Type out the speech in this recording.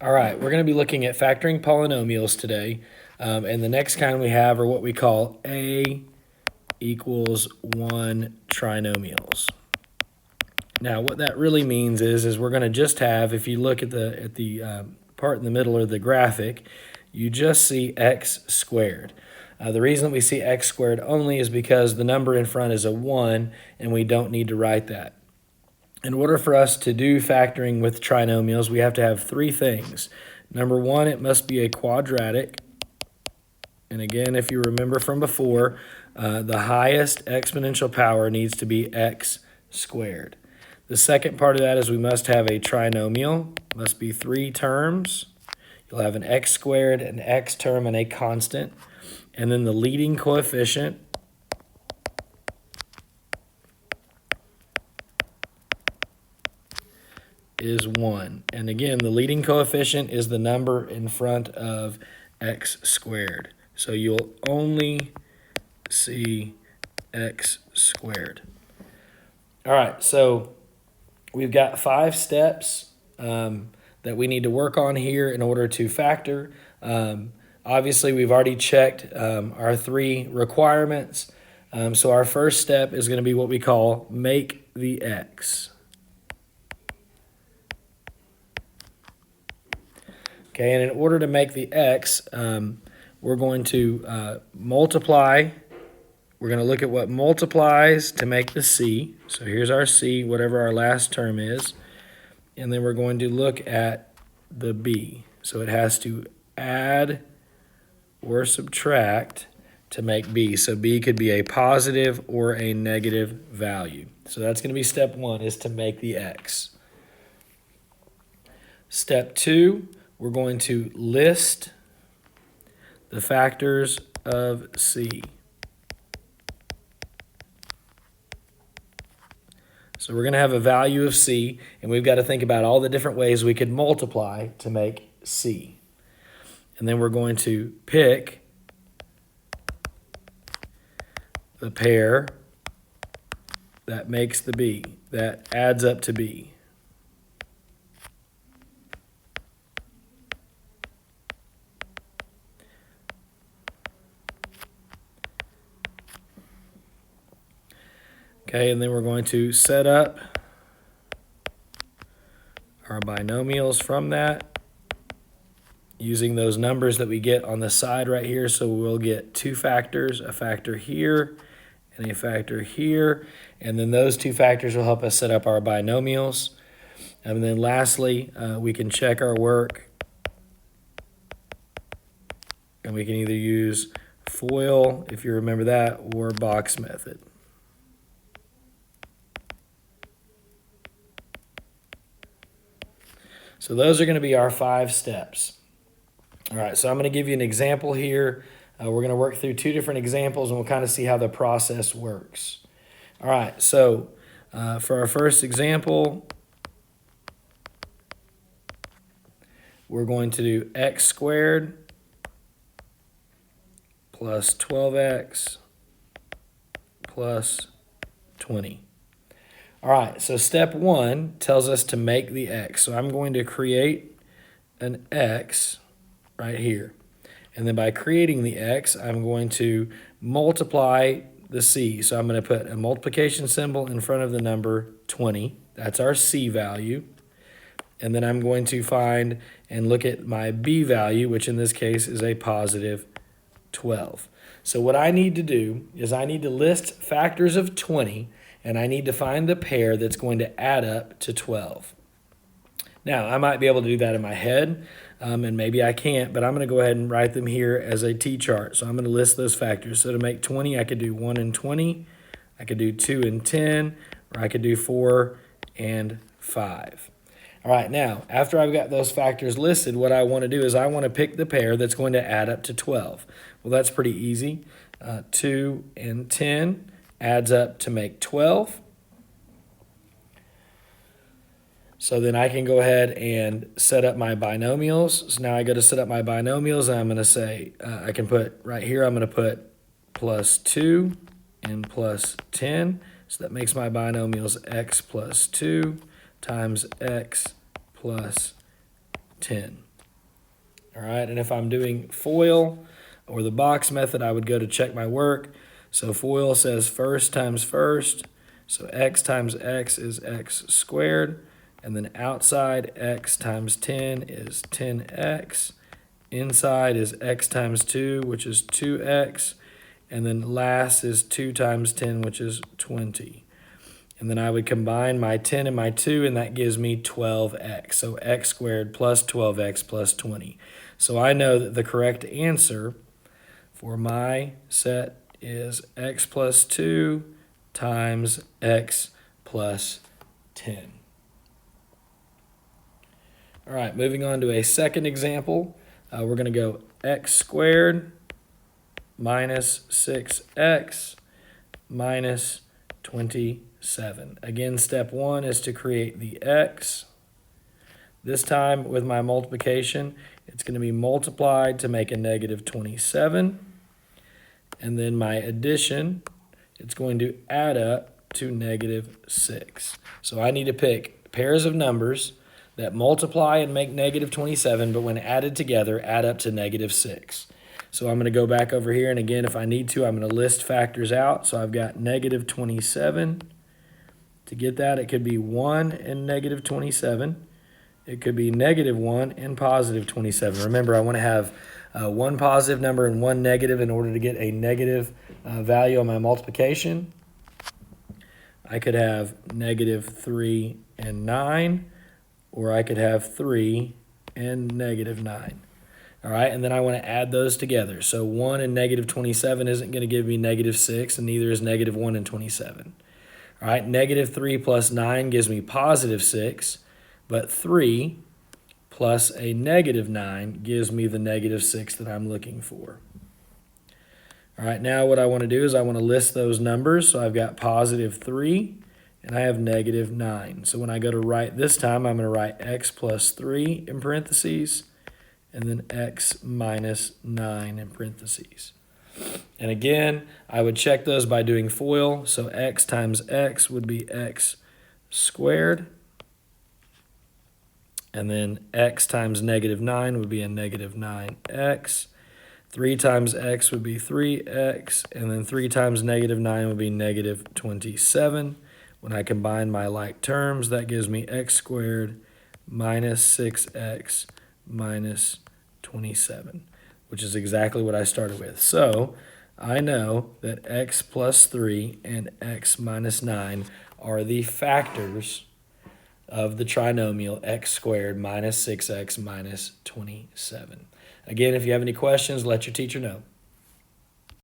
All right, we're going to be looking at factoring polynomials today. And the next kind we have are what we call A equals 1 trinomials. Now, what that really means is we're going to just have, if you look at the part in the middle of the graphic, you just see x squared. The reason we see x squared only is because the number in front is a 1, and we don't need to write that. In order for us to do factoring with trinomials, we have to have three things. Number one, it must be a quadratic. And again, if you remember from before, the highest exponential power needs to be x squared. The second part of that is we must have a trinomial. It must be three terms. You'll have an x squared, an x term, and a constant. And then the leading coefficient is 1. And again, the leading coefficient is the number in front of x squared. So you'll only see x squared. All right, so we've got 5 steps that we need to work on here in order to factor. Obviously, we've already checked our 3 requirements. So our first step is going to be what we call make the x. Okay, and in order to make the x, we're going to multiply. We're going to look at what multiplies to make the c. So here's our c, whatever our last term is. And then we're going to look at the b. So it has to add or subtract to make b. So b could be a positive or a negative value. So that's going to be step 1, is to make the x. Step 2, we're going to list the factors of c. So we're going to have a value of c, and we've got to think about all the different ways we could multiply to make c. And then we're going to pick the pair that makes the b, that adds up to b. Okay, and then we're going to set up our binomials from that using those numbers that we get on the side right here. So we'll get 2 factors, a factor here and a factor here. And then those 2 factors will help us set up our binomials. And then lastly, we can check our work. And we can either use FOIL, if you remember that, or box method. So those are going to be our 5 steps. All right, so I'm going to give you an example here. We're going to work through 2 different examples, and we'll kind of see how the process works. All right, so for our first example, we're going to do x squared plus 12x plus 20. All right, so step 1 tells us to make the x. So I'm going to create an x right here. And then by creating the x, I'm going to multiply the c. So I'm going to put a multiplication symbol in front of the number 20. That's our c value. And then I'm going to find and look at my b value, which in this case is a positive 12. So what I need to do is I need to list factors of 20, and I need to find the pair that's going to add up to 12. Now, I might be able to do that in my head, and maybe I can't, but I'm going to go ahead and write them here as a t-chart. So I'm going to list those factors. So to make 20, I could do 1 and 20, I could do 2 and 10, or I could do 4 and 5. All right, now, after I've got those factors listed, what I want to do is I want to pick the pair that's going to add up to 12. Well, that's pretty easy. 2 and 10 adds up to make 12. So then I can go ahead and set up my binomials. So now I go to set up my binomials, and I'm going to say, I can put right here, I'm going to put plus 2 and plus 10. So that makes my binomials x plus 2 times x plus 10. All right, and if I'm doing FOIL or the box method, I would go to check my work. So FOIL says first times first, so x times x is x squared, and then outside x times 10 is 10x, inside is x times 2, which is 2x, and then last is 2 times 10, which is 20. And then I would combine my 10 and my 2, and that gives me 12x. So x squared plus 12x plus 20. So I know that the correct answer for my set is x plus 2 times x plus 10. All right, moving on to a second example. We're going to go x squared minus 6x minus 27. Again, step 1 is to create the x. This time with my multiplication, it's going to be multiplied to make a negative 27. And then my addition, it's going to add up to negative 6. So I need to pick pairs of numbers that multiply and make negative 27, but when added together, add up to negative 6. So I'm going to go back over here, and again, if I need to, I'm going to list factors out. So I've got negative 27. To get that, it could be 1 and negative 27. It could be negative 1 and positive 27. Remember, I want to have one positive number and one negative in order to get a negative value on my multiplication. I could have negative 3 and 9, or I could have 3 and negative 9. All right, and then I want to add those together. So 1 and negative 27 isn't going to give me negative 6, and neither is negative 1 and 27. All right, negative 3 plus 9 gives me positive 6, but 3 plus a negative 9 gives me the negative 6 that I'm looking for. All right, now what I want to do is I want to list those numbers. So I've got positive 3 and I have negative 9. So when I go to write this time, I'm going to write x plus 3 in parentheses and then x minus 9 in parentheses. And again, I would check those by doing FOIL. So x times x would be x squared. And then x times negative 9 would be a negative 9x. 3 times x would be 3x. And then 3 times negative 9 would be negative 27. When I combine my like terms, that gives me x squared minus 6x minus 27, which is exactly what I started with. So I know that x plus 3 and x minus 9 are the factors of the trinomial x squared minus 6x minus 27. Again, if you have any questions, let your teacher know.